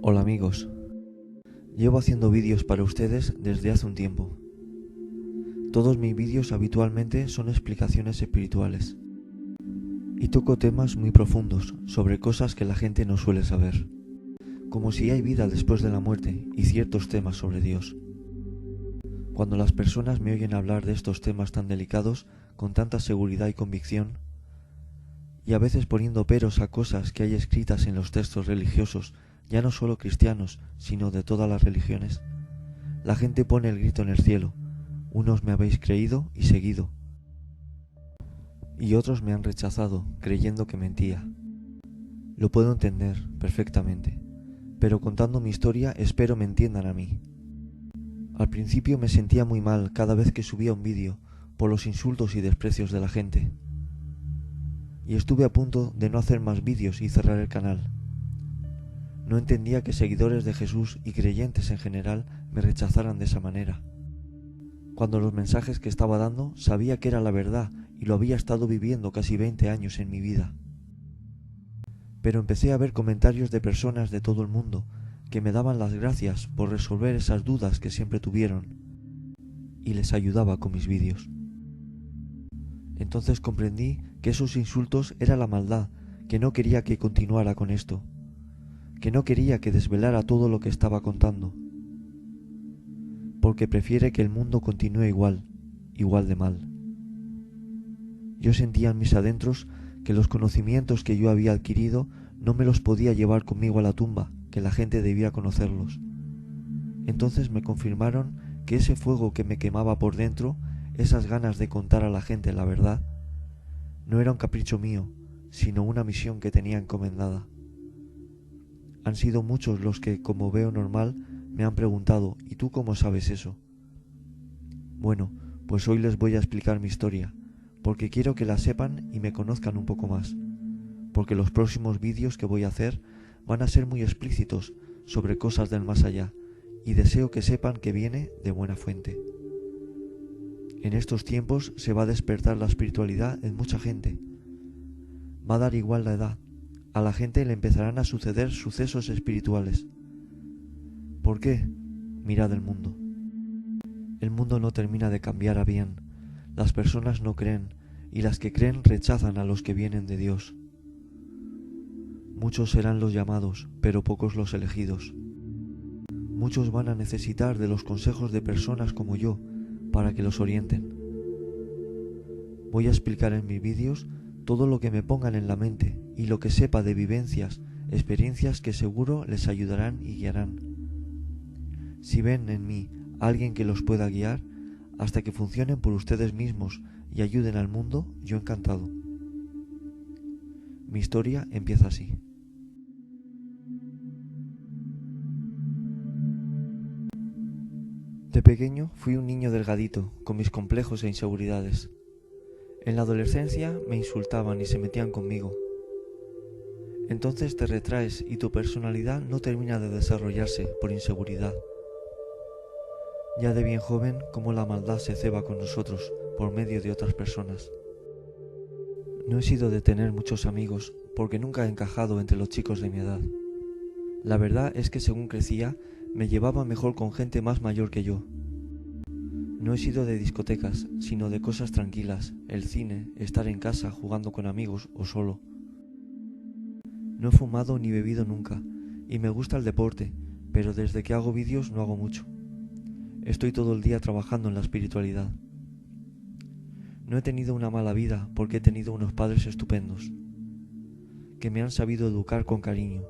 Hola amigos, llevo haciendo vídeos para ustedes desde hace un tiempo. Todos mis vídeos habitualmente son explicaciones espirituales y toco temas muy profundos sobre cosas que la gente no suele saber, como si hay vida después de la muerte y ciertos temas sobre Dios. Cuando las personas me oyen hablar de estos temas tan delicados con tanta seguridad y convicción, y a veces poniendo peros a cosas que hay escritas en los textos religiosos, ya no solo cristianos, sino de todas las religiones, la gente pone el grito en el cielo: unos me habéis creído y seguido, y otros me han rechazado, creyendo que mentía. Lo puedo entender perfectamente, pero contando mi historia espero me entiendan a mí. Al principio me sentía muy mal cada vez que subía un vídeo, por los insultos y desprecios de la gente, y estuve a punto de no hacer más vídeos y cerrar el canal. No entendía que seguidores de Jesús y creyentes en general me rechazaran de esa manera, cuando los mensajes que estaba dando sabía que era la verdad y lo había estado viviendo casi 20 años en mi vida. Pero empecé a ver comentarios de personas de todo el mundo que me daban las gracias por resolver esas dudas que siempre tuvieron, y les ayudaba con mis vídeos. Entonces comprendí que esos insultos era la maldad, que no quería que continuara con esto, que no quería que desvelara todo lo que estaba contando, porque prefiere que el mundo continúe igual de mal. Yo sentía en mis adentros que los conocimientos que yo había adquirido no me los podía llevar conmigo a la tumba, que la gente debía conocerlos. Entonces me confirmaron que ese fuego que me quemaba por dentro, esas ganas de contar a la gente la verdad, no era un capricho mío, sino una misión que tenía encomendada. Han sido muchos los que, como veo normal, me han preguntado: ¿y tú cómo sabes eso? Bueno, pues hoy les voy a explicar mi historia, porque quiero que la sepan y me conozcan un poco más, porque los próximos vídeos que voy a hacer van a ser muy explícitos sobre cosas del más allá, y deseo que sepan que viene de buena fuente. En estos tiempos se va a despertar la espiritualidad en mucha gente. Va a dar igual la edad. A la gente le empezarán a suceder sucesos espirituales. ¿Por qué? Mirad el mundo. El mundo no termina de cambiar a bien. Las personas no creen, y las que creen rechazan a los que vienen de Dios. Muchos serán los llamados, pero pocos los elegidos. Muchos van a necesitar de los consejos de personas como yo para que los orienten. Voy a explicar en mis vídeos todo lo que me pongan en la mente y lo que sepa de vivencias, experiencias que seguro les ayudarán y guiarán. Si ven en mí alguien que los pueda guiar, hasta que funcionen por ustedes mismos y ayuden al mundo, yo encantado. Mi historia empieza así. De pequeño fui un niño delgadito, con mis complejos e inseguridades. En la adolescencia me insultaban y se metían conmigo. Entonces te retraes y tu personalidad no termina de desarrollarse por inseguridad. Ya de bien joven, como la maldad se ceba con nosotros por medio de otras personas. No he sido de tener muchos amigos porque nunca he encajado entre los chicos de mi edad. La verdad es que según crecía, me llevaba mejor con gente más mayor que yo. No he sido de discotecas, sino de cosas tranquilas, el cine, estar en casa jugando con amigos o solo. No he fumado ni bebido nunca, y me gusta el deporte, pero desde que hago vídeos no hago mucho. Estoy todo el día trabajando en la espiritualidad. No he tenido una mala vida porque he tenido unos padres estupendos, que me han sabido educar con cariño.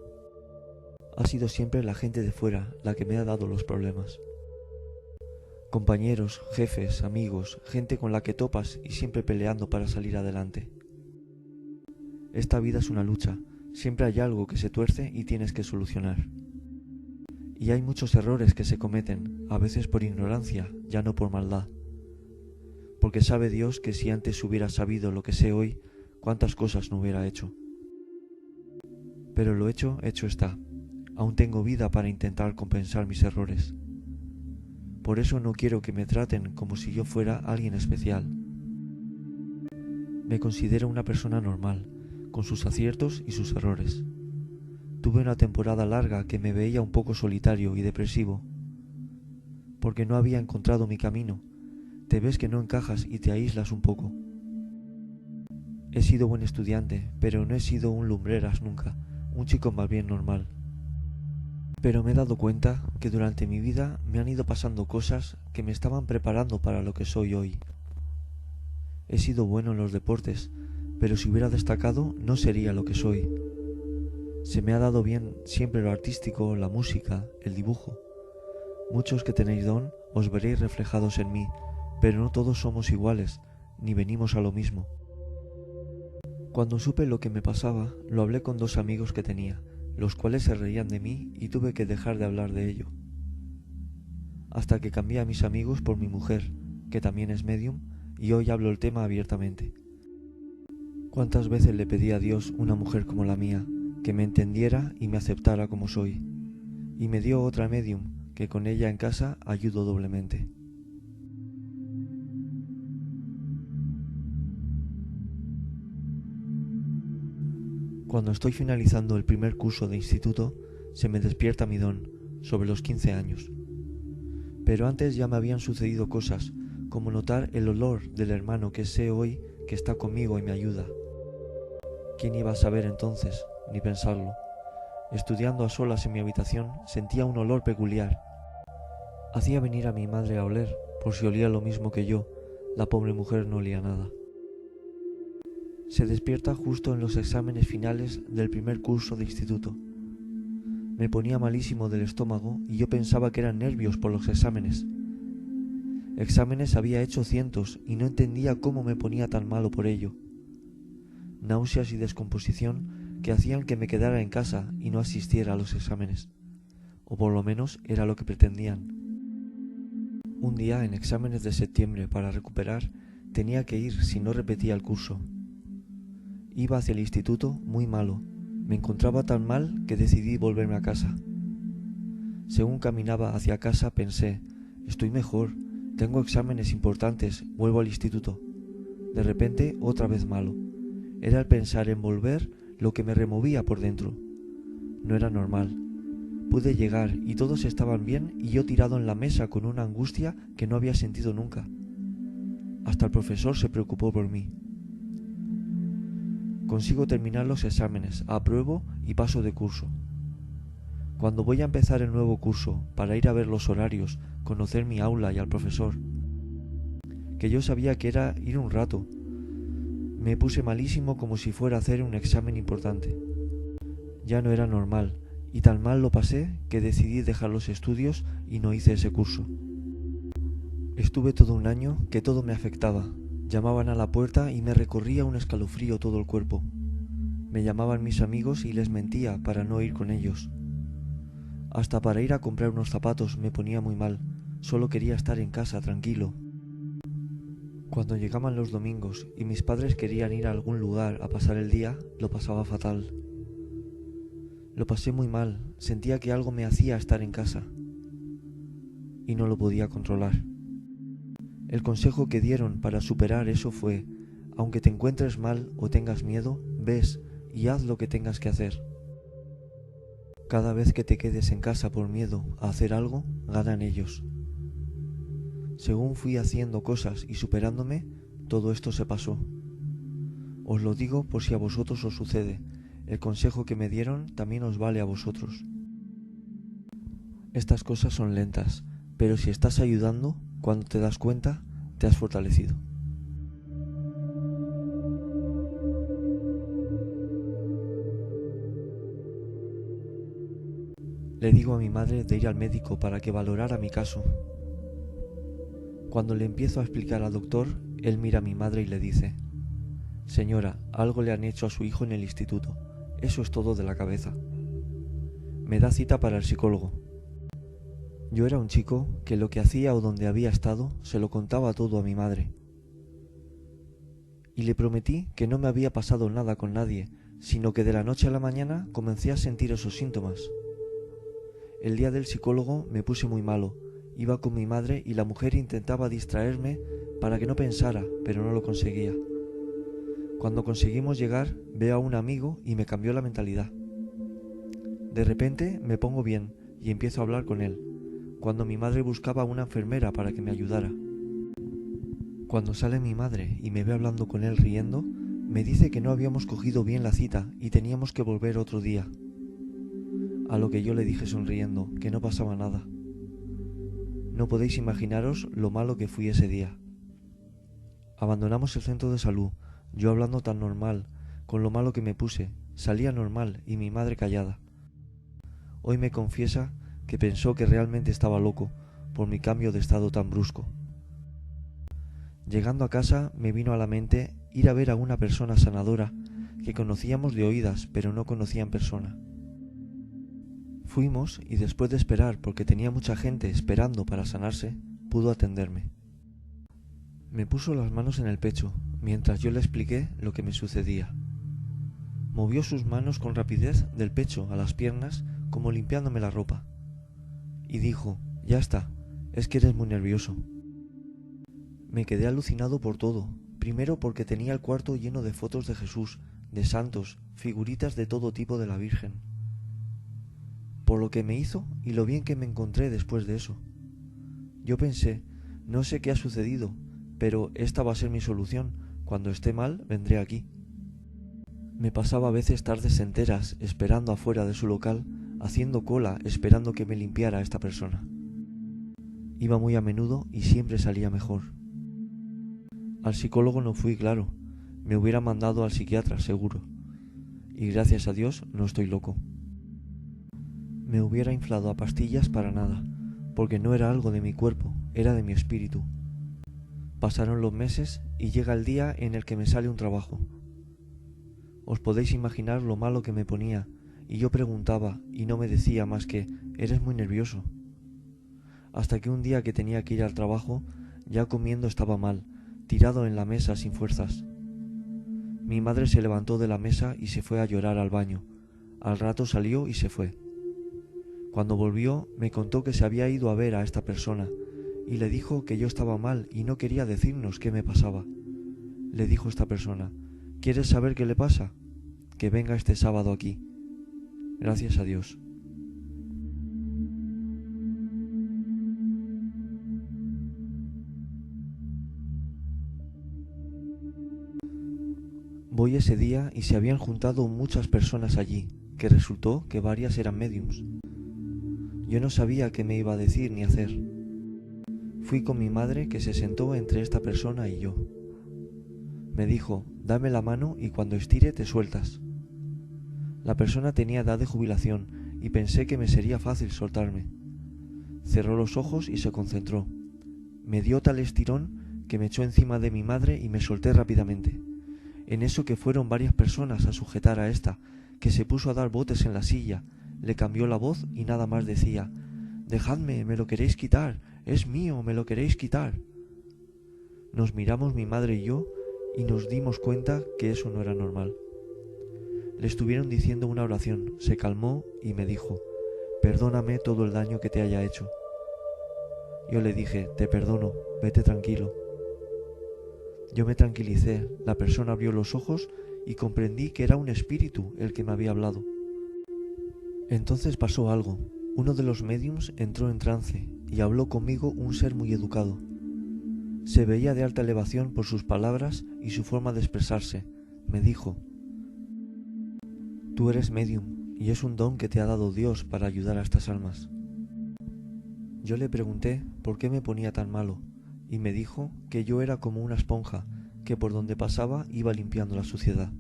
Ha sido siempre la gente de fuera la que me ha dado los problemas. Compañeros, jefes, amigos, gente con la que topas y siempre peleando para salir adelante. Esta vida es una lucha, siempre hay algo que se tuerce y tienes que solucionar. Y hay muchos errores que se cometen, a veces por ignorancia, ya no por maldad. Porque sabe Dios que si antes hubiera sabido lo que sé hoy, cuántas cosas no hubiera hecho. Pero lo hecho está. Aún tengo vida para intentar compensar mis errores. Por eso no quiero que me traten como si yo fuera alguien especial. Me considero una persona normal, con sus aciertos y sus errores. Tuve una temporada larga que me veía un poco solitario y depresivo, porque no había encontrado mi camino. Te ves que no encajas y te aíslas un poco. He sido buen estudiante, pero no he sido un lumbreras nunca, un chico más bien normal. Pero me he dado cuenta que durante mi vida me han ido pasando cosas que me estaban preparando para lo que soy hoy. He sido bueno en los deportes, pero si hubiera destacado no sería lo que soy. Se me ha dado bien siempre lo artístico, la música, el dibujo. Muchos que tenéis don os veréis reflejados en mí, pero no todos somos iguales, ni venimos a lo mismo. Cuando supe lo que me pasaba, lo hablé con 2 amigos que tenía, los cuales se reían de mí y tuve que dejar de hablar de ello. Hasta que cambié a mis amigos por mi mujer, que también es medium, y hoy hablo el tema abiertamente. ¿Cuántas veces le pedí a Dios una mujer como la mía, que me entendiera y me aceptara como soy? Y me dio otra medium, que con ella en casa ayudo doblemente. Cuando estoy finalizando el primer curso de instituto, se me despierta mi don, sobre los 15 años. Pero antes ya me habían sucedido cosas, como notar el olor del hermano que sé hoy que está conmigo y me ayuda. ¿Quién iba a saber entonces, ni pensarlo? Estudiando a solas en mi habitación, sentía un olor peculiar. Hacía venir a mi madre a oler, por si olía lo mismo que yo. La pobre mujer no olía nada. Se despierta justo en los exámenes finales del primer curso de instituto. Me ponía malísimo del estómago y yo pensaba que eran nervios por los exámenes. Exámenes había hecho cientos y no entendía cómo me ponía tan malo por ello. Náuseas y descomposición que hacían que me quedara en casa y no asistiera a los exámenes. O por lo menos era lo que pretendían. Un día, en exámenes de septiembre para recuperar, tenía que ir si no repetía el curso. Iba hacia el instituto muy malo. Me encontraba tan mal que decidí volverme a casa. Según caminaba hacia casa pensé, estoy mejor, tengo exámenes importantes, vuelvo al instituto. De repente, otra vez malo. Era el pensar en volver lo que me removía por dentro. No era normal. Pude llegar y todos estaban bien y yo tirado en la mesa con una angustia que no había sentido nunca. Hasta el profesor se preocupó por mí. Consigo terminar los exámenes, apruebo y paso de curso. Cuando voy a empezar el nuevo curso para ir a ver los horarios, conocer mi aula y al profesor, que yo sabía que era ir un rato, me puse malísimo como si fuera a hacer un examen importante. Ya no era normal, y tan mal lo pasé que decidí dejar los estudios y no hice ese curso. Estuve todo un año que todo me afectaba. Llamaban a la puerta y me recorría un escalofrío todo el cuerpo. Me llamaban mis amigos y les mentía para no ir con ellos. Hasta para ir a comprar unos zapatos me ponía muy mal. Solo quería estar en casa tranquilo. Cuando llegaban los domingos y mis padres querían ir a algún lugar a pasar el día, lo pasaba fatal. Lo pasé muy mal, sentía que algo me hacía estar en casa y no lo podía controlar. El consejo que dieron para superar eso fue, aunque te encuentres mal o tengas miedo, ves y haz lo que tengas que hacer. Cada vez que te quedes en casa por miedo a hacer algo, ganan ellos. Según fui haciendo cosas y superándome, todo esto se pasó. Os lo digo por si a vosotros os sucede. El consejo que me dieron también os vale a vosotros. Estas cosas son lentas, pero si estás ayudando, cuando te das cuenta, te has fortalecido. Le digo a mi madre de ir al médico para que valorara mi caso. Cuando le empiezo a explicar al doctor, él mira a mi madre y le dice: «Señora, algo le han hecho a su hijo en el instituto. Eso es todo de la cabeza». Me da cita para el psicólogo. Yo era un chico que lo que hacía o donde había estado se lo contaba todo a mi madre. Y le prometí que no me había pasado nada con nadie, sino que de la noche a la mañana comencé a sentir esos síntomas. El día del psicólogo me puse muy malo. Iba con mi madre y la mujer intentaba distraerme para que no pensara, pero no lo conseguía. Cuando conseguimos llegar, veo a un amigo y me cambió la mentalidad. De repente me pongo bien y empiezo a hablar con él, cuando mi madre buscaba una enfermera para que me ayudara. Cuando sale mi madre y me ve hablando con él riendo, me dice que no habíamos cogido bien la cita y teníamos que volver otro día. A lo que yo le dije sonriendo que no pasaba nada. No podéis imaginaros lo malo que fui ese día. Abandonamos el centro de salud, yo hablando tan normal, con lo malo que me puse, salía normal y mi madre callada. Hoy me confiesa que pensó que realmente estaba loco por mi cambio de estado tan brusco. Llegando a casa me vino a la mente ir a ver a una persona sanadora que conocíamos de oídas pero no conocía en persona. Fuimos y después de esperar porque tenía mucha gente esperando para sanarse, pudo atenderme. Me puso las manos en el pecho mientras yo le expliqué lo que me sucedía. Movió sus manos con rapidez del pecho a las piernas como limpiándome la ropa. Y dijo, ya está, es que eres muy nervioso. Me quedé alucinado por todo, primero porque tenía el cuarto lleno de fotos de Jesús, de santos, figuritas de todo tipo de la Virgen. Por lo que me hizo y lo bien que me encontré después de eso. Yo pensé, no sé qué ha sucedido, pero esta va a ser mi solución, cuando esté mal vendré aquí. Me pasaba a veces tardes enteras esperando afuera de su local, haciendo cola esperando que me limpiara esta persona. Iba muy a menudo y siempre salía mejor. Al psicólogo no fui, claro, me hubiera mandado al psiquiatra seguro, y gracias a Dios no estoy loco. Me hubiera inflado a pastillas para nada, porque no era algo de mi cuerpo, era de mi espíritu. Pasaron los meses y llega el día en el que me sale un trabajo. Os podéis imaginar lo malo que me ponía, y yo preguntaba y no me decía más que, eres muy nervioso. Hasta que un día que tenía que ir al trabajo, ya comiendo estaba mal, tirado en la mesa sin fuerzas. Mi madre se levantó de la mesa y se fue a llorar al baño. Al rato salió y se fue. Cuando volvió, me contó que se había ido a ver a esta persona, y le dijo que yo estaba mal y no quería decirnos qué me pasaba. Le dijo esta persona, ¿quieres saber qué le pasa? Que venga este sábado aquí. Gracias a Dios. Voy ese día y se habían juntado muchas personas allí, que resultó que varias eran médiums. Yo no sabía qué me iba a decir ni hacer. Fui con mi madre que se sentó entre esta persona y yo. Me dijo, dame la mano y cuando estire te sueltas. La persona tenía edad de jubilación y pensé que me sería fácil soltarme. Cerró los ojos y se concentró. Me dio tal estirón que me echó encima de mi madre y me solté rápidamente. En eso que fueron varias personas a sujetar a esta, que se puso a dar botes en la silla, le cambió la voz y nada más decía, dejadme, me lo queréis quitar, es mío, me lo queréis quitar. Nos miramos mi madre y yo y nos dimos cuenta que eso no era normal. Le estuvieron diciendo una oración, se calmó y me dijo, perdóname todo el daño que te haya hecho. Yo le dije, te perdono, vete tranquilo. Yo me tranquilicé, la persona abrió los ojos y comprendí que era un espíritu el que me había hablado. Entonces pasó algo. Uno de los médiums entró en trance y habló conmigo un ser muy educado. Se veía de alta elevación por sus palabras y su forma de expresarse. Me dijo, tú eres médium y es un don que te ha dado Dios para ayudar a estas almas. Yo le pregunté por qué me ponía tan malo y me dijo que yo era como una esponja que por donde pasaba iba limpiando la suciedad.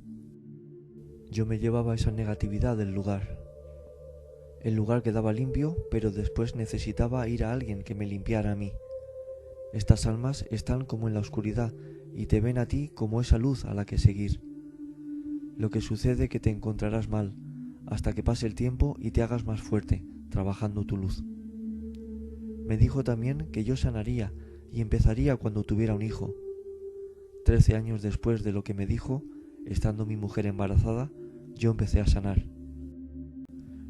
Yo me llevaba esa negatividad del lugar. El lugar quedaba limpio, pero después necesitaba ir a alguien que me limpiara a mí. Estas almas están como en la oscuridad y te ven a ti como esa luz a la que seguir. Lo que sucede es que te encontrarás mal, hasta que pase el tiempo y te hagas más fuerte, trabajando tu luz. Me dijo también que yo sanaría y empezaría cuando tuviera un hijo. 13 años después de lo que me dijo, estando mi mujer embarazada, yo empecé a sanar.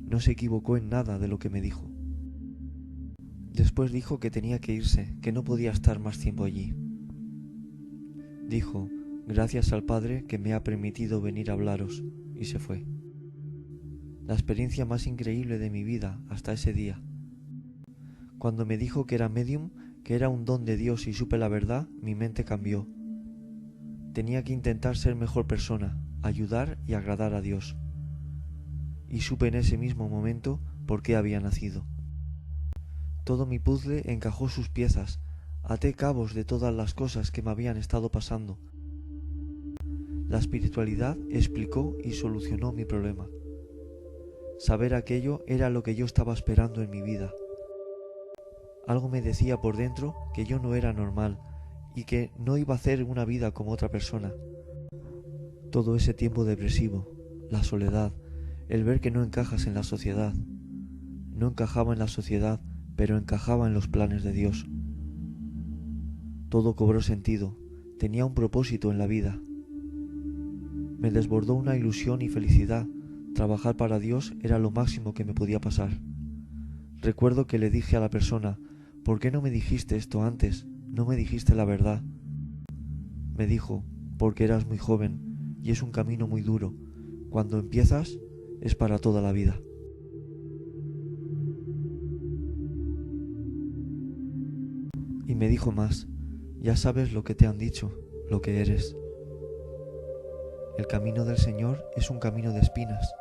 No se equivocó en nada de lo que me dijo. Después dijo que tenía que irse, que no podía estar más tiempo allí. Dijo, gracias al Padre que me ha permitido venir a hablaros, y se fue. la experiencia más increíble de mi vida hasta ese día. Cuando me dijo que era medium, que era un don de Dios y supe la verdad, mi mente cambió. Tenía que intentar ser mejor persona, ayudar y agradar a Dios. Y supe en ese mismo momento por qué había nacido. Todo mi puzzle encajó sus piezas, até cabos de todas las cosas que me habían estado pasando. La espiritualidad explicó y solucionó mi problema. Saber aquello era lo que yo estaba esperando en mi vida. Algo me decía por dentro que yo no era normal y que no iba a hacer una vida como otra persona. Todo ese tiempo depresivo, la soledad, el ver que no encajas en la sociedad. No encajaba en la sociedad, pero encajaba en los planes de Dios. Todo cobró sentido, tenía un propósito en la vida. Me desbordó una ilusión y felicidad. Trabajar para Dios era lo máximo que me podía pasar. Recuerdo que le dije a la persona: ¿por qué no me dijiste esto antes? No me dijiste la verdad. Me dijo: porque eras muy joven y es un camino muy duro. Cuando empiezas es para toda la vida. Y me dijo más: ya sabes lo que te han dicho, lo que eres. El camino del Señor es un camino de espinas.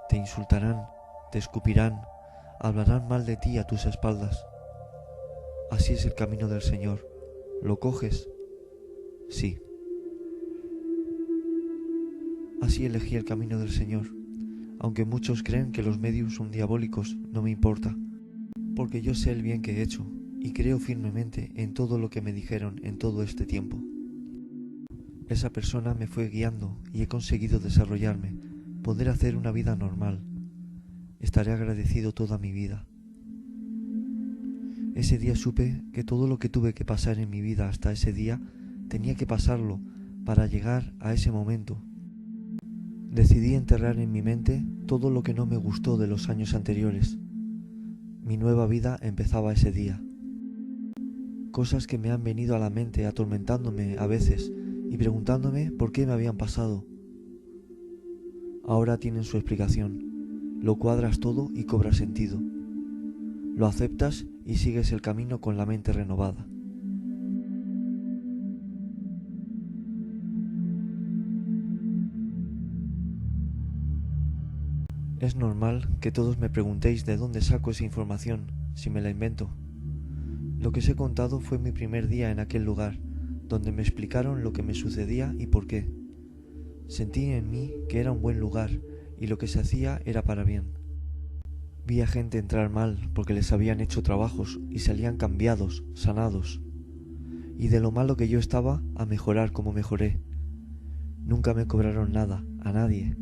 Te insultarán, te escupirán, hablarán mal de ti a tus espaldas. Así es el camino del Señor. ¿Lo coges? Sí. Así elegí el camino del Señor. Aunque muchos creen que los medios son diabólicos, no me importa, porque yo sé el bien que he hecho y creo firmemente en todo lo que me dijeron en todo este tiempo. Esa persona me fue guiando y he conseguido desarrollarme, poder hacer una vida normal. Estaré agradecido toda mi vida. Ese día supe que todo lo que tuve que pasar en mi vida hasta ese día tenía que pasarlo para llegar a ese momento. Decidí enterrar en mi mente todo lo que no me gustó de los años anteriores. Mi nueva vida empezaba ese día. Cosas que me han venido a la mente atormentándome a veces y preguntándome por qué me habían pasado. Ahora tienen su explicación. Lo cuadras todo y cobra sentido. Lo aceptas y sigues el camino con la mente renovada. Es normal que todos me preguntéis de dónde saco esa información, si me la invento. Lo que os he contado fue mi primer día en aquel lugar, donde me explicaron lo que me sucedía y por qué. Sentí en mí que era un buen lugar y lo que se hacía era para bien. Vi a gente entrar mal porque les habían hecho trabajos y salían cambiados, sanados. Y de lo malo que yo estaba, a mejorar como mejoré. Nunca me cobraron nada, a nadie.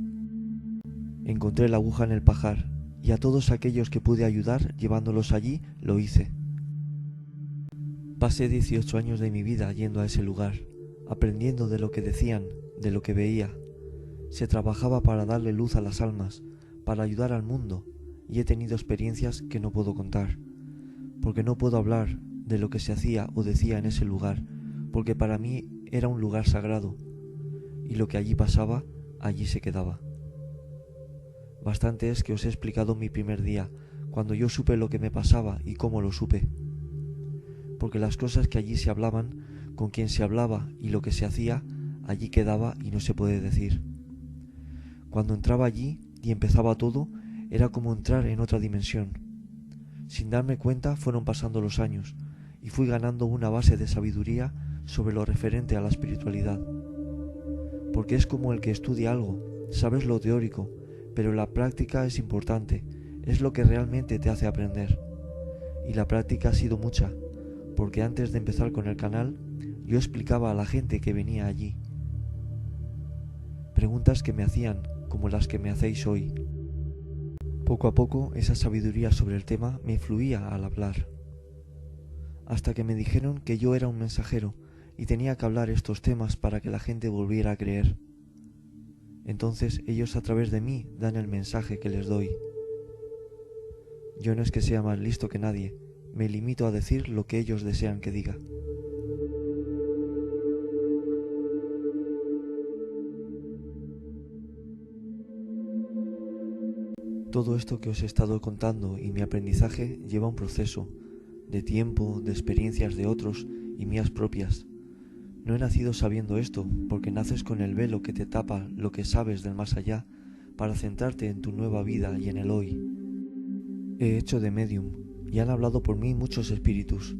Encontré la aguja en el pajar y a todos aquellos que pude ayudar llevándolos allí, lo hice. Pasé 18 años de mi vida yendo a ese lugar, aprendiendo de lo que decían, de lo que veía. Se trabajaba para darle luz a las almas, para ayudar al mundo, y he tenido experiencias que no puedo contar, porque no puedo hablar de lo que se hacía o decía en ese lugar, porque para mí era un lugar sagrado, y lo que allí pasaba, allí se quedaba. Bastante es que os he explicado mi primer día, cuando yo supe lo que me pasaba y cómo lo supe, porque las cosas que allí se hablaban, con quien se hablaba y lo que se hacía, allí quedaba y no se puede decir. Cuando entraba allí y empezaba todo, era como entrar en otra dimensión. Sin darme cuenta fueron pasando los años y fui ganando una base de sabiduría sobre lo referente a la espiritualidad. Porque es como el que estudia algo, sabes lo teórico, pero la práctica es importante, es lo que realmente te hace aprender. Y la práctica ha sido mucha, porque antes de empezar con el canal, yo explicaba a la gente que venía allí. Preguntas que me hacían, como las que me hacéis hoy. Poco a poco esa sabiduría sobre el tema me influía al hablar, hasta que me dijeron que yo era un mensajero y tenía que hablar estos temas para que la gente volviera a creer. Entonces ellos a través de mí dan el mensaje que les doy. Yo no es que sea más listo que nadie, me limito a decir lo que ellos desean que diga. Todo esto que os he estado contando y mi aprendizaje lleva un proceso de tiempo, de experiencias de otros y mías propias. No he nacido sabiendo esto, porque naces con el velo que te tapa lo que sabes del más allá para centrarte en tu nueva vida y en el hoy. He hecho de medium y han hablado por mí muchos espíritus.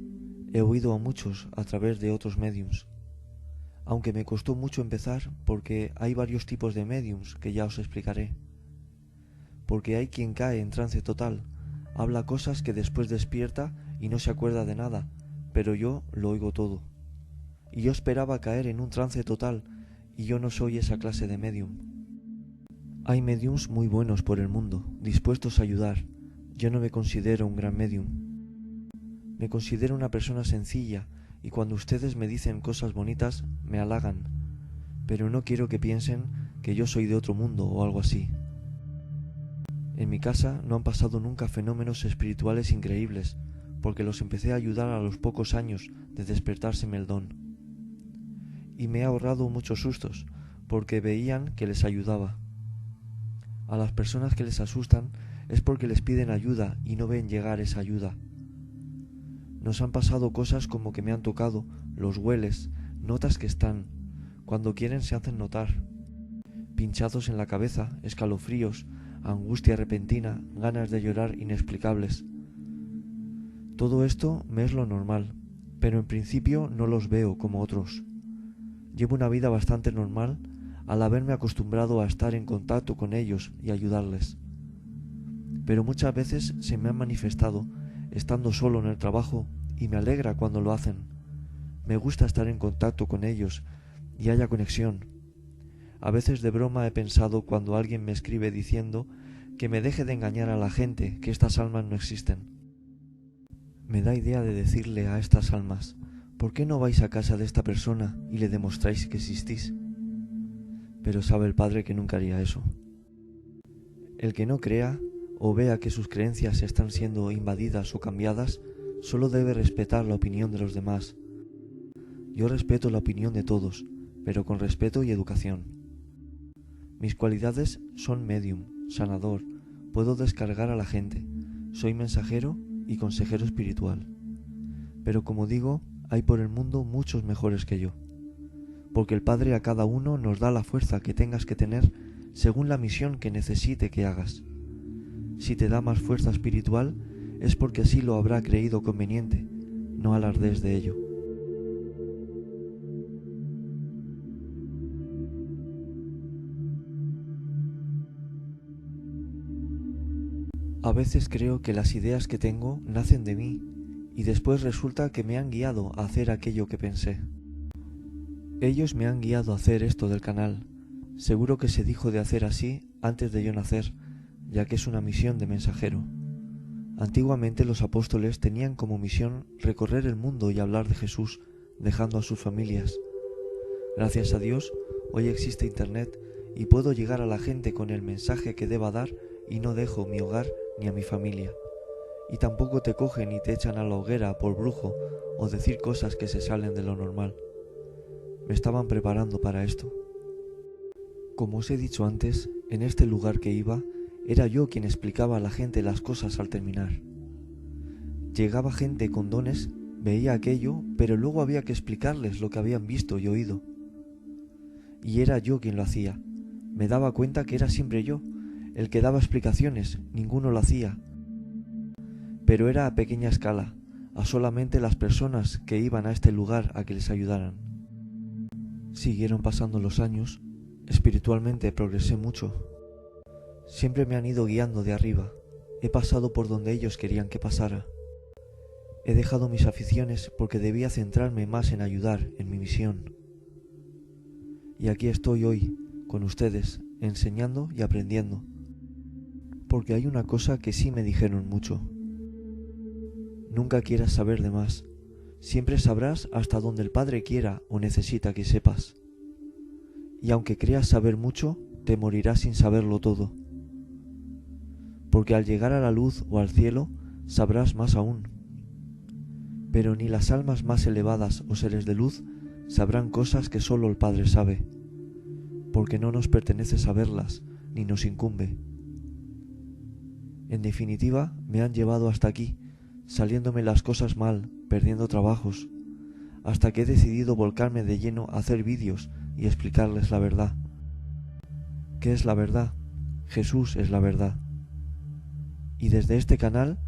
He oído a muchos a través de otros mediums. Aunque me costó mucho empezar porque hay varios tipos de mediums que ya os explicaré. Porque hay quien cae en trance total, habla cosas que después despierta y no se acuerda de nada, pero yo lo oigo todo. Y yo esperaba caer en un trance total, y yo no soy esa clase de medium. Hay mediums muy buenos por el mundo, dispuestos a ayudar. Yo no me considero un gran medium. Me considero una persona sencilla, y cuando ustedes me dicen cosas bonitas, me halagan. Pero no quiero que piensen que yo soy de otro mundo o algo así. En mi casa no han pasado nunca fenómenos espirituales increíbles, porque los empecé a ayudar a los pocos años de despertárseme el don. Y me he ahorrado muchos sustos, porque veían que les ayudaba. A las personas que les asustan es porque les piden ayuda y no ven llegar esa ayuda. Nos han pasado cosas como que me han tocado, los hueles, notas que están, cuando quieren se hacen notar. Pinchazos en la cabeza, escalofríos, angustia repentina, ganas de llorar inexplicables. Todo esto me es lo normal, pero en principio no los veo como otros. Llevo una vida bastante normal al haberme acostumbrado a estar en contacto con ellos y ayudarles. Pero muchas veces se me han manifestado estando solo en el trabajo y me alegra cuando lo hacen. Me gusta estar en contacto con ellos y haya conexión. A veces de broma he pensado cuando alguien me escribe diciendo que me deje de engañar a la gente, que estas almas no existen. Me da idea de decirle a estas almas: ¿por qué no vais a casa de esta persona y le demostráis que existís? Pero sabe el Padre que nunca haría eso. El que no crea o vea que sus creencias están siendo invadidas o cambiadas, solo debe respetar la opinión de los demás. Yo respeto la opinión de todos, pero con respeto y educación. Mis cualidades son medium, sanador, puedo descargar a la gente, soy mensajero y consejero espiritual. Pero como digo, hay por el mundo muchos mejores que yo, porque el Padre a cada uno nos da la fuerza que tengas que tener según la misión que necesite que hagas. Si te da más fuerza espiritual, es porque así lo habrá creído conveniente, no alardes de ello. A veces creo que las ideas que tengo nacen de mí y después resulta que me han guiado a hacer aquello que pensé. Ellos me han guiado a hacer esto del canal. Seguro que se dijo de hacer así antes de yo nacer, ya que es una misión de mensajero. Antiguamente los apóstoles tenían como misión recorrer el mundo y hablar de Jesús, dejando a sus familias. Gracias a Dios, hoy existe Internet y puedo llegar a la gente con el mensaje que deba dar y no dejo mi hogar ni a mi familia. Y tampoco te cogen y te echan a la hoguera por brujo o decir cosas que se salen de lo normal. Me estaban preparando para esto. Como os he dicho antes, en este lugar que iba, era yo quien explicaba a la gente las cosas al terminar. Llegaba gente con dones, veía aquello, pero luego había que explicarles lo que habían visto y oído. Y era yo quien lo hacía. Me daba cuenta que era siempre yo, el que daba explicaciones, ninguno lo hacía. Pero era a pequeña escala, a solamente las personas que iban a este lugar a que les ayudaran. Siguieron pasando los años, espiritualmente progresé mucho. Siempre me han ido guiando de arriba, he pasado por donde ellos querían que pasara. He dejado mis aficiones porque debía centrarme más en ayudar, en mi misión. Y aquí estoy hoy, con ustedes, enseñando y aprendiendo. Porque hay una cosa que sí me dijeron mucho. Nunca quieras saber de más. Siempre sabrás hasta donde el Padre quiera o necesita que sepas. Y aunque creas saber mucho, te morirás sin saberlo todo. Porque al llegar a la luz o al cielo, sabrás más aún. Pero ni las almas más elevadas o seres de luz sabrán cosas que solo el Padre sabe, porque no nos pertenece saberlas, ni nos incumbe. En definitiva, me han llevado hasta aquí, saliéndome las cosas mal, perdiendo trabajos, hasta que he decidido volcarme de lleno a hacer vídeos y explicarles la verdad. ¿Qué es la verdad? Jesús es la verdad. Y desde este canal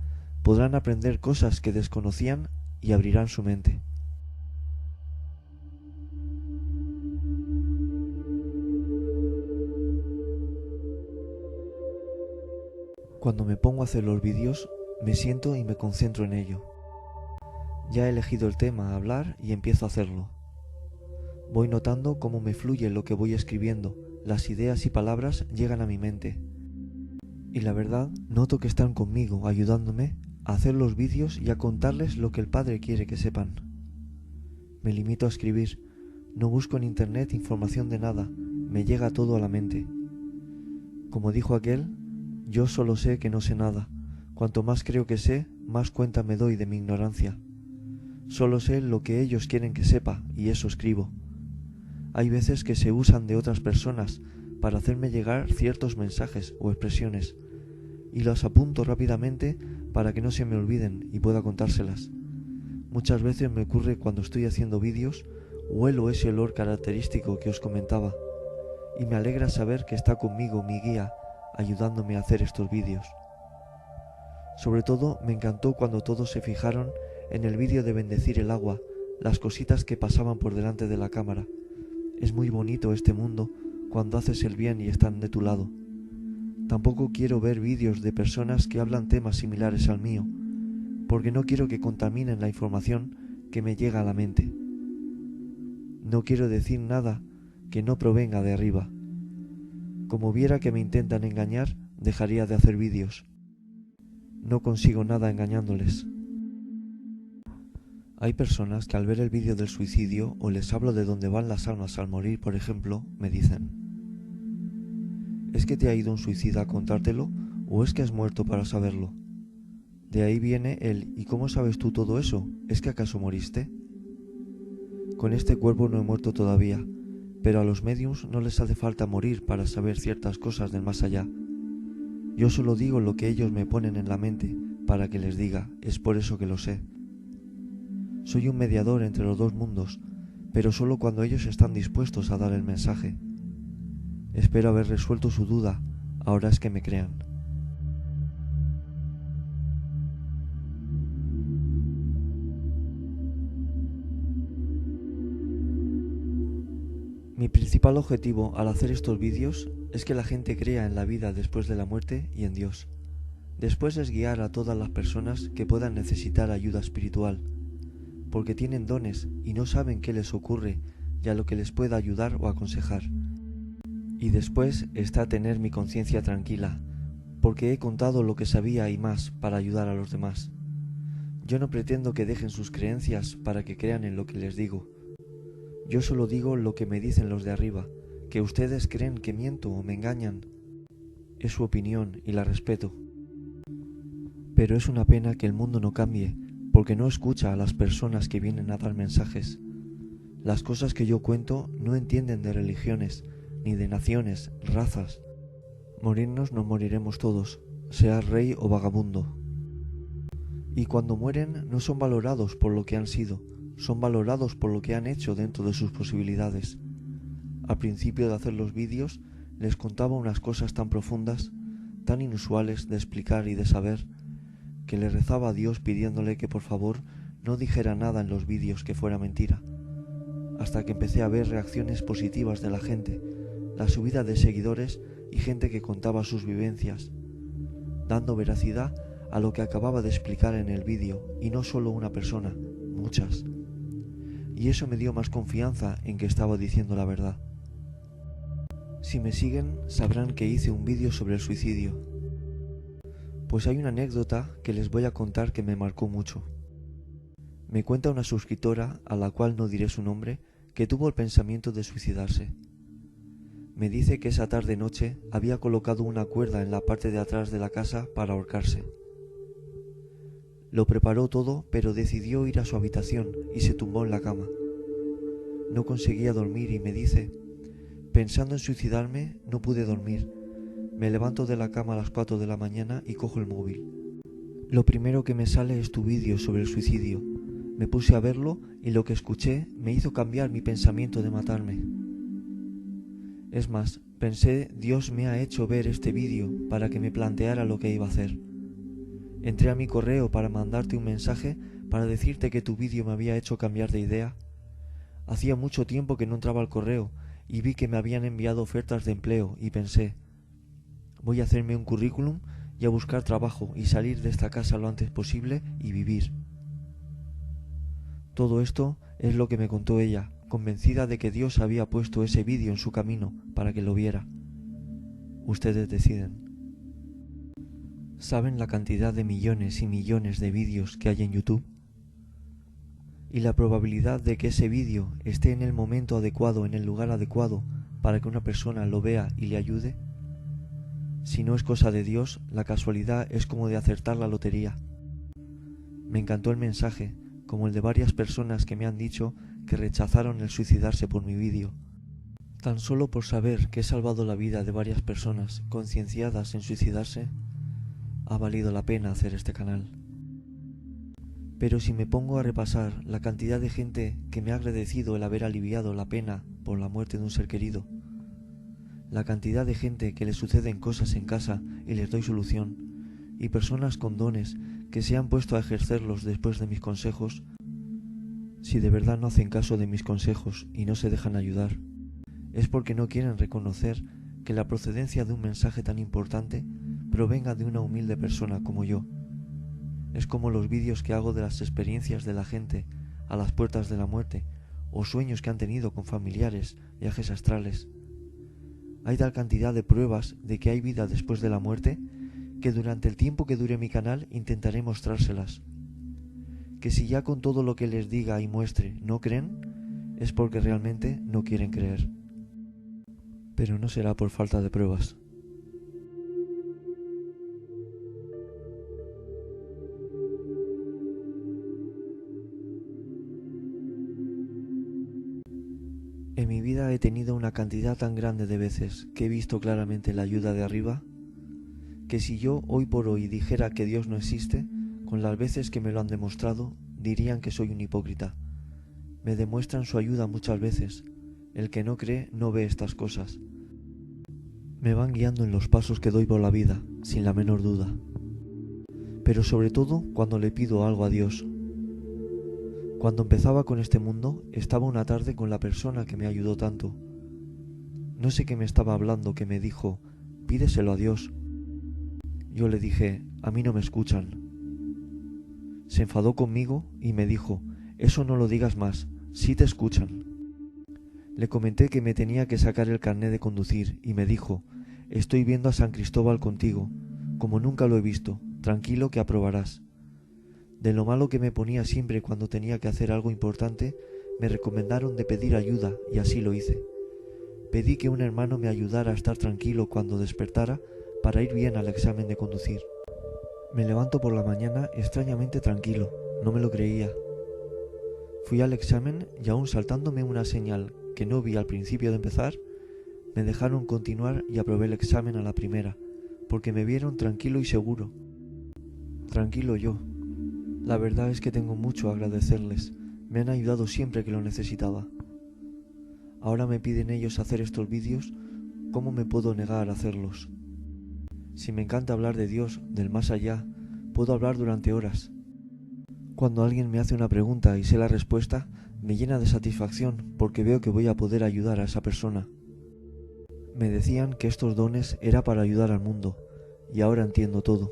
podrán aprender cosas que desconocían y abrirán su mente. Cuando me pongo a hacer los vídeos, me siento y me concentro en ello. Ya he elegido el tema a hablar y empiezo a hacerlo. Voy notando cómo me fluye lo que voy escribiendo, las ideas y palabras llegan a mi mente. Y la verdad, noto que están conmigo, ayudándome a hacer los vídeos y a contarles lo que el Padre quiere que sepan. Me limito a escribir, no busco en internet información de nada, me llega todo a la mente. Como dijo aquel, yo solo sé que no sé nada. Cuanto más creo que sé, más cuenta me doy de mi ignorancia. Solo sé lo que ellos quieren que sepa y eso escribo. Hay veces que se usan de otras personas para hacerme llegar ciertos mensajes o expresiones y los apunto rápidamente para que no se me olviden y pueda contárselas. Muchas veces me ocurre cuando estoy haciendo vídeos, huelo ese olor característico que os comentaba y me alegra saber que está conmigo mi guía ayudándome a hacer estos vídeos. Sobre todo me encantó cuando todos se fijaron en el vídeo de bendecir el agua, las cositas que pasaban por delante de la cámara. Es muy bonito este mundo cuando haces el bien y están de tu lado. Tampoco quiero ver vídeos de personas que hablan temas similares al mío, porque no quiero que contaminen la información que me llega a la mente. No quiero decir nada que no provenga de arriba. Como viera que me intentan engañar, dejaría de hacer vídeos. No consigo nada engañándoles. Hay personas que al ver el vídeo del suicidio o les hablo de dónde van las almas al morir, por ejemplo, me dicen: ¿es que te ha ido un suicida a contártelo o es que has muerto para saberlo? De ahí viene el ¿y cómo sabes tú todo eso? ¿Es que acaso moriste? Con este cuerpo no he muerto todavía, pero a los médiums no les hace falta morir para saber ciertas cosas del más allá. Yo solo digo lo que ellos me ponen en la mente para que les diga, es por eso que lo sé. Soy un mediador entre los dos mundos, pero solo cuando ellos están dispuestos a dar el mensaje. Espero haber resuelto su duda, ahora es que me crean. Mi principal objetivo al hacer estos vídeos es que la gente crea en la vida después de la muerte y en Dios. Después es guiar a todas las personas que puedan necesitar ayuda espiritual, porque tienen dones y no saben qué les ocurre y a lo que les pueda ayudar o aconsejar. Y después está tener mi conciencia tranquila, porque he contado lo que sabía y más para ayudar a los demás. Yo no pretendo que dejen sus creencias para que crean en lo que les digo. Yo solo digo lo que me dicen los de arriba, que ustedes creen que miento o me engañan. Es su opinión y la respeto. Pero es una pena que el mundo no cambie, porque no escucha a las personas que vienen a dar mensajes. Las cosas que yo cuento no entienden de religiones, ni de naciones, razas. Morirnos nos moriremos todos, sea rey o vagabundo. Y cuando mueren no son valorados por lo que han sido, son valorados por lo que han hecho dentro de sus posibilidades. Al principio de hacer los vídeos les contaba unas cosas tan profundas, tan inusuales de explicar y de saber, que le rezaba a Dios pidiéndole que por favor no dijera nada en los vídeos que fuera mentira, hasta que empecé a ver reacciones positivas de la gente, la subida de seguidores y gente que contaba sus vivencias, dando veracidad a lo que acababa de explicar en el vídeo, y no solo una persona, muchas. Y eso me dio más confianza en que estaba diciendo la verdad. Si me siguen, sabrán que hice un vídeo sobre el suicidio. Pues hay una anécdota que les voy a contar que me marcó mucho. Me cuenta una suscriptora, a la cual no diré su nombre, que tuvo el pensamiento de suicidarse. Me dice que esa tarde-noche había colocado una cuerda en la parte de atrás de la casa para ahorcarse. Lo preparó todo, pero decidió ir a su habitación y se tumbó en la cama. No conseguía dormir y me dice: pensando en suicidarme, no pude dormir. Me levanto de la cama a las 4 de la mañana y cojo el móvil. Lo primero que me sale es tu vídeo sobre el suicidio. Me puse a verlo y lo que escuché me hizo cambiar mi pensamiento de matarme. Es más, pensé, Dios me ha hecho ver este vídeo para que me planteara lo que iba a hacer. Entré a mi correo para mandarte un mensaje para decirte que tu vídeo me había hecho cambiar de idea. Hacía mucho tiempo que no entraba al correo y vi que me habían enviado ofertas de empleo y pensé, voy a hacerme un currículum y a buscar trabajo y salir de esta casa lo antes posible y vivir. Todo esto es lo que me contó ella, convencida de que Dios había puesto ese vídeo en su camino para que lo viera. Ustedes deciden. ¿Saben la cantidad de millones y millones de vídeos que hay en YouTube? Y la probabilidad de que ese vídeo esté en el momento adecuado, en el lugar adecuado, para que una persona lo vea y le ayude. Si no es cosa de Dios, la casualidad es como de acertar la lotería. Me encantó el mensaje, como el de varias personas que me han dicho que rechazaron el suicidarse por mi vídeo. Tan solo por saber que he salvado la vida de varias personas concienciadas en suicidarse, ha valido la pena hacer este canal. Pero si me pongo a repasar la cantidad de gente que me ha agradecido el haber aliviado la pena por la muerte de un ser querido, la cantidad de gente que le suceden cosas en casa y les doy solución, y personas con dones que se han puesto a ejercerlos después de mis consejos, si de verdad no hacen caso de mis consejos y no se dejan ayudar, es porque no quieren reconocer que la procedencia de un mensaje tan importante provenga de una humilde persona como yo. Es como los vídeos que hago de las experiencias de la gente a las puertas de la muerte, o sueños que han tenido con familiares, viajes astrales. Hay tal cantidad de pruebas de que hay vida después de la muerte, que durante el tiempo que dure mi canal intentaré mostrárselas. Que si ya con todo lo que les diga y muestre no creen, es porque realmente no quieren creer. Pero no será por falta de pruebas. En mi vida he tenido una cantidad tan grande de veces que he visto claramente la ayuda de arriba, que si yo hoy por hoy dijera que Dios no existe, con las veces que me lo han demostrado, dirían que soy un hipócrita. Me demuestran su ayuda muchas veces. El que no cree no ve estas cosas. Me van guiando en los pasos que doy por la vida, sin la menor duda. Pero sobre todo cuando le pido algo a Dios. Cuando empezaba con este mundo, estaba una tarde con la persona que me ayudó tanto. No sé qué me estaba hablando, que me dijo, pídeselo a Dios. Yo le dije, a mí no me escuchan. Se enfadó conmigo y me dijo, eso no lo digas más, sí te escuchan. Le comenté que me tenía que sacar el carné de conducir y me dijo, estoy viendo a San Cristóbal contigo, como nunca lo he visto, tranquilo que aprobarás. De lo malo que me ponía siempre cuando tenía que hacer algo importante, me recomendaron de pedir ayuda y así lo hice. Pedí que un hermano me ayudara a estar tranquilo cuando despertara para ir bien al examen de conducir. Me levanto por la mañana extrañamente tranquilo, no me lo creía. Fui al examen y aún saltándome una señal que no vi al principio de empezar, me dejaron continuar y aprobé el examen a la primera, porque me vieron tranquilo y seguro. Tranquilo yo. La verdad es que tengo mucho a agradecerles, me han ayudado siempre que lo necesitaba. Ahora me piden ellos hacer estos vídeos, ¿cómo me puedo negar a hacerlos? Si me encanta hablar de Dios, del más allá, puedo hablar durante horas. Cuando alguien me hace una pregunta y sé la respuesta, me llena de satisfacción porque veo que voy a poder ayudar a esa persona. Me decían que estos dones era para ayudar al mundo, y ahora entiendo todo.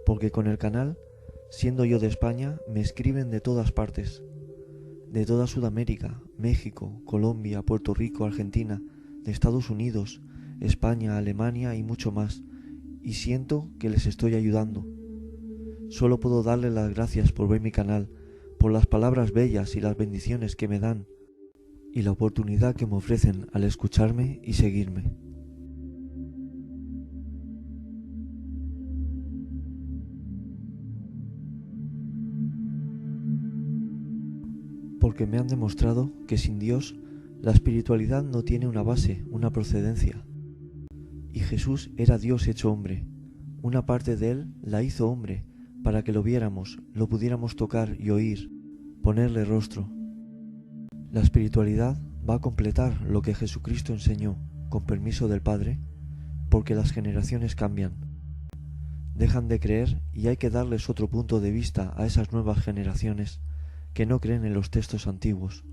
Porque con el canal, siendo yo de España, me escriben de todas partes. De toda Sudamérica, México, Colombia, Puerto Rico, Argentina, de Estados Unidos, España, Alemania y mucho más. Y siento que les estoy ayudando. Solo puedo darles las gracias por ver mi canal, por las palabras bellas y las bendiciones que me dan, y la oportunidad que me ofrecen al escucharme y seguirme. Porque me han demostrado que sin Dios, la espiritualidad no tiene una base, una procedencia. Y Jesús era Dios hecho hombre. Una parte de él la hizo hombre, para que lo viéramos, lo pudiéramos tocar y oír, ponerle rostro. La espiritualidad va a completar lo que Jesucristo enseñó, con permiso del Padre, porque las generaciones cambian. Dejan de creer y hay que darles otro punto de vista a esas nuevas generaciones que no creen en los textos antiguos.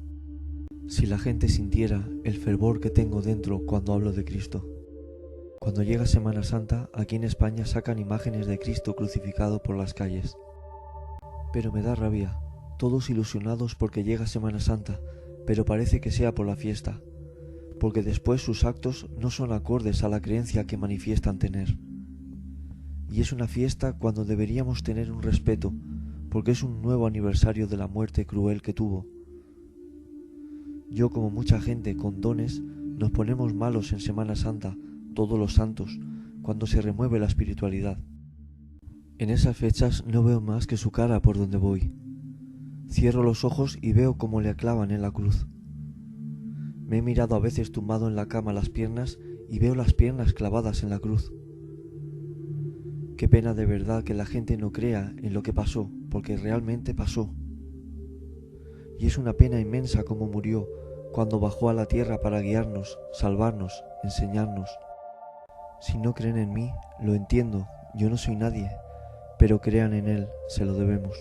Si la gente sintiera el fervor que tengo dentro cuando hablo de Cristo. Cuando llega Semana Santa, aquí en España sacan imágenes de Cristo crucificado por las calles. Pero me da rabia, todos ilusionados porque llega Semana Santa, pero parece que sea por la fiesta, porque después sus actos no son acordes a la creencia que manifiestan tener. Y es una fiesta cuando deberíamos tener un respeto, porque es un nuevo aniversario de la muerte cruel que tuvo. Yo, como mucha gente con dones, nos ponemos malos en Semana Santa, todos los santos, cuando se remueve la espiritualidad. En esas fechas no veo más que su cara por donde voy. Cierro los ojos y veo cómo le clavan en la cruz. Me he mirado a veces tumbado en la cama las piernas y veo las piernas clavadas en la cruz. Qué pena de verdad que la gente no crea en lo que pasó, porque realmente pasó. Y es una pena inmensa cómo murió cuando bajó a la tierra para guiarnos, salvarnos, enseñarnos. Si no creen en mí, lo entiendo, yo no soy nadie, pero crean en Él, se lo debemos.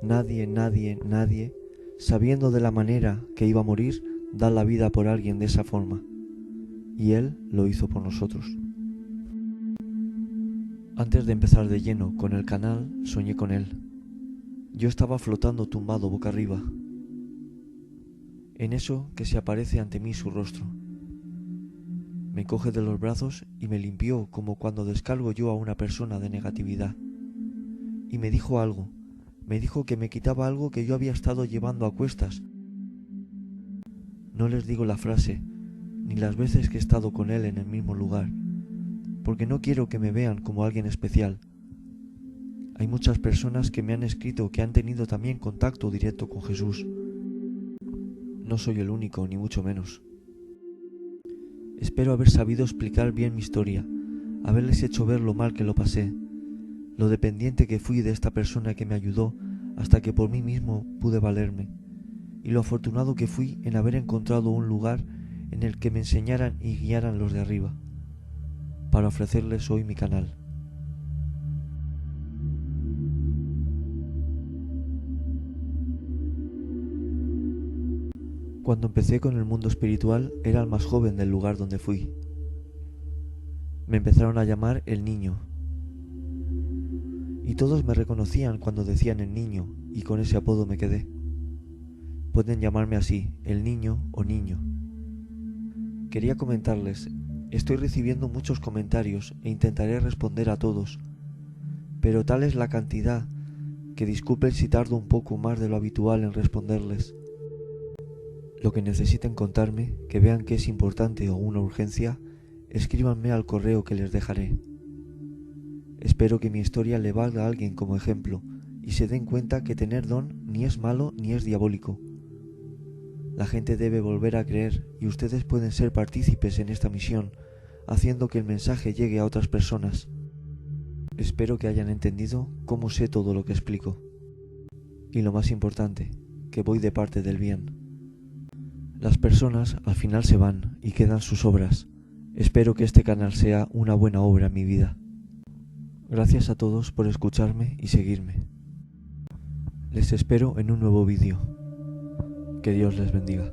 Nadie, sabiendo de la manera que iba a morir, da la vida por alguien de esa forma. Y Él lo hizo por nosotros. Antes de empezar de lleno con el canal, soñé con Él. Yo estaba flotando tumbado boca arriba. En eso que se aparece ante mí su rostro. Me coge de los brazos y me limpió como cuando descargo yo a una persona de negatividad. Y me dijo algo, me dijo que me quitaba algo que yo había estado llevando a cuestas. No les digo la frase, ni las veces que he estado con él en el mismo lugar, porque no quiero que me vean como alguien especial. Hay muchas personas que me han escrito que han tenido también contacto directo con Jesús. No soy el único, ni mucho menos. Espero haber sabido explicar bien mi historia, haberles hecho ver lo mal que lo pasé, lo dependiente que fui de esta persona que me ayudó hasta que por mí mismo pude valerme, y lo afortunado que fui en haber encontrado un lugar en el que me enseñaran y guiaran los de arriba, para ofrecerles hoy mi canal. Cuando empecé con el mundo espiritual era el más joven del lugar donde fui. Me empezaron a llamar el niño. Y todos me reconocían cuando decían el niño, y con ese apodo me quedé. Pueden llamarme así, el niño o niño. Quería comentarles, estoy recibiendo muchos comentarios e intentaré responder a todos, pero tal es la cantidad que disculpen si tardo un poco más de lo habitual en responderles. Lo que necesiten contarme, que vean que es importante o una urgencia, escríbanme al correo que les dejaré. Espero que mi historia le valga a alguien como ejemplo y se den cuenta que tener don ni es malo ni es diabólico. La gente debe volver a creer y ustedes pueden ser partícipes en esta misión, haciendo que el mensaje llegue a otras personas. Espero que hayan entendido cómo sé todo lo que explico. Y lo más importante, que voy de parte del bien. Las personas al final se van y quedan sus obras. Espero que este canal sea una buena obra en mi vida. Gracias a todos por escucharme y seguirme. Les espero en un nuevo vídeo. Que Dios les bendiga.